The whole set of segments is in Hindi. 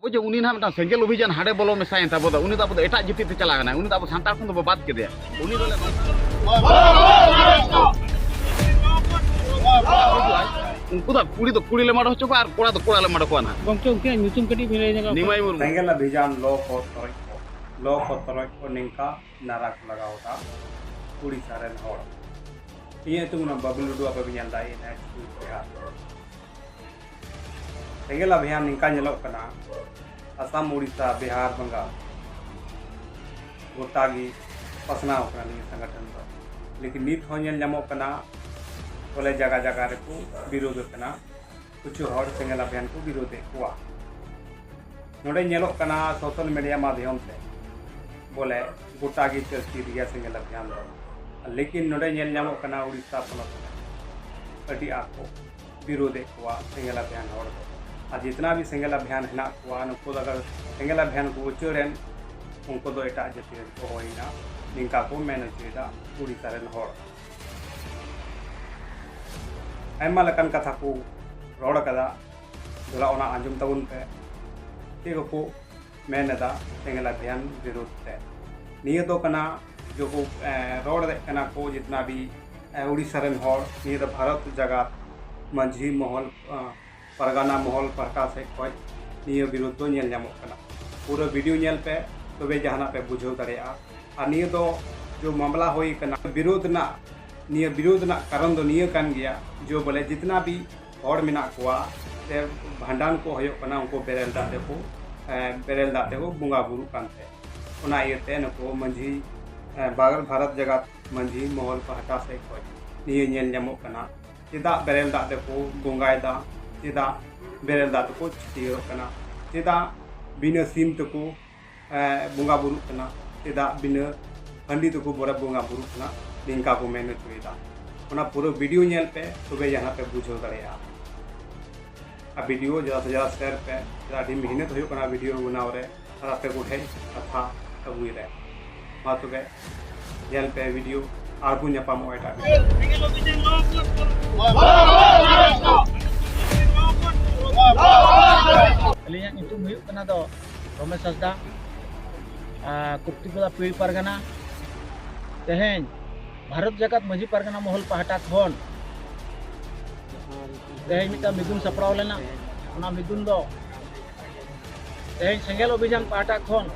अब जो उनी ना सेंगल अभियान हाड़े बोलो मेसायन तब उनी तो अब एटा जाति ते चला गना उनी तो अब सानतार खन तो बात केदे उनी दोले उनको तो कुड़ी ले मारो हचो को और कोड़ा तो कोड़ा ले मारो को ना गमके उनके ᱧᱩᱛᱩᱢ कटी मिले जगह निमाई मुर सेंगल अभियान लो को तरह को निंका नारा को लगा होता उड़ीसा रे हड़ ये तो ना बबलुडू अब अभियान दाई ना सेंगल अभियान निंका ñeloग कना असम उड़ीसा बिहार बंगाल गोटागी पसनाव कना नि संगठन दो लेकिन नित हो ñel ñamok कना बोले जगह जगह रे को विरोध कना कुछ हड़ सेंगल अभियान को विरोध हुआ नोडे ñeloग कना सोशल मीडिया माध्यम से बोले गोटागी चलती रिया सेंगल अभियान दो लेकिन नोडे ñel ñamok कना उड़ीसा पनत अडी आको विरोध हुआ सेंगल अभियान हड़ दो और जितना भी सेंगल अभियान है उनको अगर सेंगल अभियान को उच्चरें उनको दो एटा जाति को होइना निंका को मेन चेदा उड़ीसा रेन हड़ आयमा लकन कथा को रोड कदा दोला ओना आंजुम तबुन पे ते को मेनदा सेंगल अभियान विरोध ते निये दो कना जो को रोड दे कना को जितना भी उड़ीसा रेन हड़ निये दो भारत जगत मंझी महल परगाना महल पहटा से खज निये विरोध तो ñel ñamok kana पूरा वीडियो ñel पे तबे जहाना पे बुझाव दाड़ेया और निये दो जो मामला होई कना विरोध ना निये विरोध ना कारण दो निये कान गया जो बोले जितना भी हड़ मेना कोआ ते भांडान को होयो कना उनको बेरेल दाते को बुंगा बुरु कानते ओना इयते नको मंझी भारत जगत मंझी महल पहटा से खज निये ñel ñamok kana चेदा बेरेल दाते को बुंगाय दा चेदा बेरेल दात को चियो कना चेदा बिना सीम तको बुंगा बुरु कना चेदा बिना हंडी तको बोरा बुंगा बुरु कना निंका को मेन चुएदा ओना पूरा वीडियो ñel पे तबे यहाँ पे बुझो दाड़ेया आ वीडियो ज़्यादा से ज़्यादा शेयर पे ज़्यादा मेहनत हो कना वीडियो बनाव रे रास्ते को उठे कथा अगुई रे मा तबे ñel पे वीडियो आर को ñapamo एटा अलिया ᱧᱩᱛᱩᱢ हुई कना दो रमेश हंसदा कुप्तिपदा पीड़ परगना तेहेन भारत जगत मझी परगना महल पहाटा खन तेहेन मिटा मिदुन सपराव लेना ओना मिदुन दो तेहेन सेंगल अभियान पहाटा खन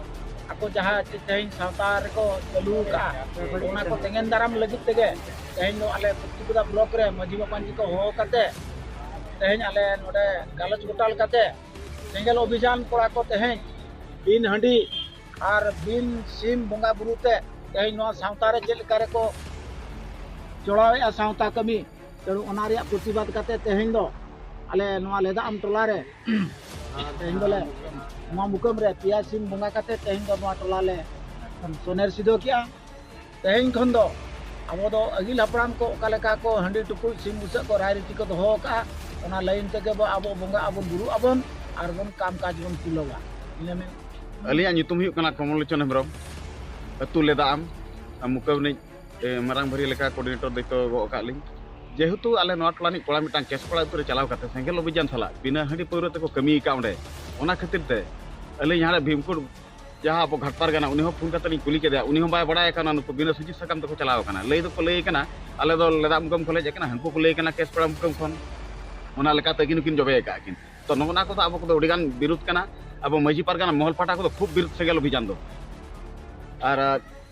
ako जहाँ तेहेन सावता रेको चालू का ओना को तेंगेन दाराम लगित तेगे तेहेन दो आले कुप्तिपदा ब्लॉक रे मझी बापांजी को हो कते तेहेन आले नोडे गालच गोटाल कते सेंगल अभियान कोड़ा को तेहेन बिन हंडी और बिन सिम बंगा बुरुते तेहेन नोआ सावता रे चेल करे को जोड़ावे सावता कमी तेणु ओना रे प्रतिबाद कते तेहेन दो आले नोआ लेदा आम टोला रे तेहेन दोले नोआ मुकम रे पिया सिम बंगा कते तेहेन दो नोआ टोला ले सोनेर सिदो किया तेहेन खन दो अब दो अगिल हपड़ाम को ओका लेका को हंडी टुकुल सिम बुसा को रायरीति को दोहो का ओना लाइन तक अब बंगा अब बुरु अबन और बन काम काज बन तुलवा इनमें अलिया ñutum हुई कना कमलोचन हेम्ब्रम अतु लेदा आम मुकवनी मारांग भरी लेका कोऑर्डिनेटर दैतो गो कालिंग जेहेतु आले नोआ टोलानी कोड़ा मिटांग केस कोड़ा उतरे चलाव काते सेंगल अभियान साला बिना हंडी पौरो तको कमी का ओंडे ओना खातिर ते अलिया यहाँ भीमकुड़ जहाँ अब घाटपार गना उनी हो फोन काते कुली केदा उनी हो बाय बड़ाय काना नुको बिना सुजी सकाम तको चलाव काना लई दो को लई काना आले दो लेदा मुकम कॉलेज काना हंको को लई काना केस कोड़ा मुकम खन ओना लेका ते किन जबे का किन तो नोना को अब को उड़ीगान विरोध कना अब मझी पारगाना महल पाटा को खूब विरोध सेंगल अभियान दो और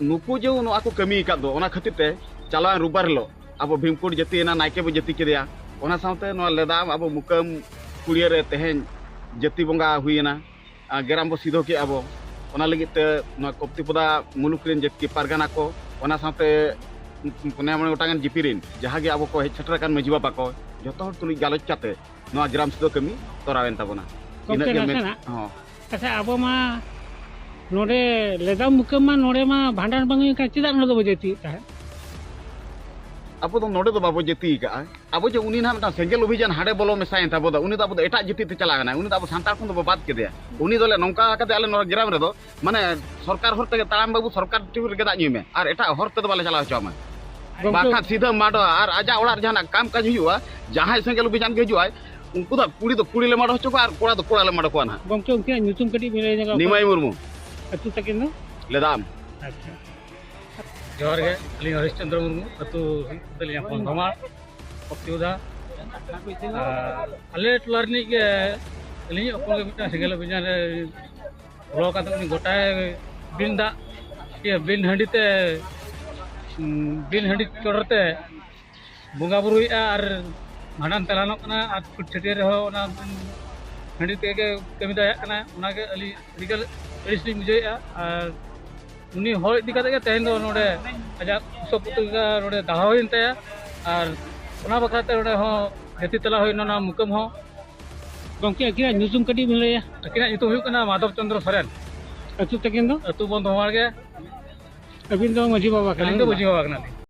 नुकु जो नुआ को कमी का दो ओना खातिर ते चलाव रुबार लो अब भीमकुड़ जाति ना नायके बो जाति केदिया ओना सावते नुआ लेदाम अब मुकम कुड़िया रे तेहेन जाति बंगा हुईना गेराम बो सिधो के अब ओना लगी ते नुआ कुप्तिपदा मुलुक रेन जाति पारगाना को ओना सावते पुने मने गोटागान जिपिरिन जहाँ गे अब को हेज छटर कान मझी बाबा को जतो हर तुली गालोच काते नोआ ग्राम सिधो कमी तोरावेन ताबोना इना के मेन हां अच्छा अब मा नोडे लेदा मुकम मा नोडे मा भांडान बंगी का चिदा न दो बजेती है अब तो नोडे तो बाबो जति का अब जो उनी ना सेंगल अभियान हाड़े बोलो मेसायन ताबो दा उनी तो अब एटा जति ते चला गना उनी तो अब सानतार खन तो बात केदे उनी दोले नौका काते आले नोर ग्राम रे दो माने सरकार हर ते ताराम बाबू सरकार टिवर के दा न्यूमे और एटा हर ते बाले चला चमा बाखा सीधा माडो और आजा ओड़ा जहां काम काज हुआ जहां सेंगल अभियान के हुआ उनको दा कुड़ी ले मार होचो को और कोड़ा ले मार को ना गमके उनके ᱧᱩᱛᱩᱢ ᱠᱟᱹᱴᱤᱡ ᱵᱤᱱ ᱞᱟᱹᱭ ᱧᱚᱜᱟ निमाई मुर्मू ᱟᱹᱛᱩ ᱛᱟᱹᱠᱤᱱ ᱫᱚ लेदाम ᱟᱪᱪᱷᱟ जोहर गे अली हरिश्चंद्र मुर्मू अतु तलिया फोन धमा पक्तिउदा अले टोला रनी के अली अपन के मिटा सेंगेल अभियान रे बोलो का तो गोटाय बिन दा ये बिन हंडी चोरते बोंगा बुरुइया और भांडन तलानो कना आर फुट छटियर हो ना हंडी ते के कमी दाया कना उना के अली रिगल रिसली मुजेया और उनी हर इदी कते के तेन दो नोडे आजा सब पुतगा नोडे दाहा होइन ते और उना बखाते नोडे हो हेती तला होइन ना मुकम हो गमके अकिना ᱧᱩᱛᱩᱢ ᱠᱟᱹᱴᱤᱡ ᱵᱤᱱ ᱞᱟᱹᱭᱟ अकिना इतु हुई कना माधव चंद्र सोरेन ᱟᱹᱛᱩ ᱛᱟᱹᱠᱤᱱ ᱫᱚ अतु बंद होवार गे ᱟᱹᱵᱤᱱ ᱫᱚ ᱢᱟᱹᱡᱷᱤ ᱵᱟᱵᱟ अलिंग ᱠᱟᱱᱟ तो बुझी होवा कना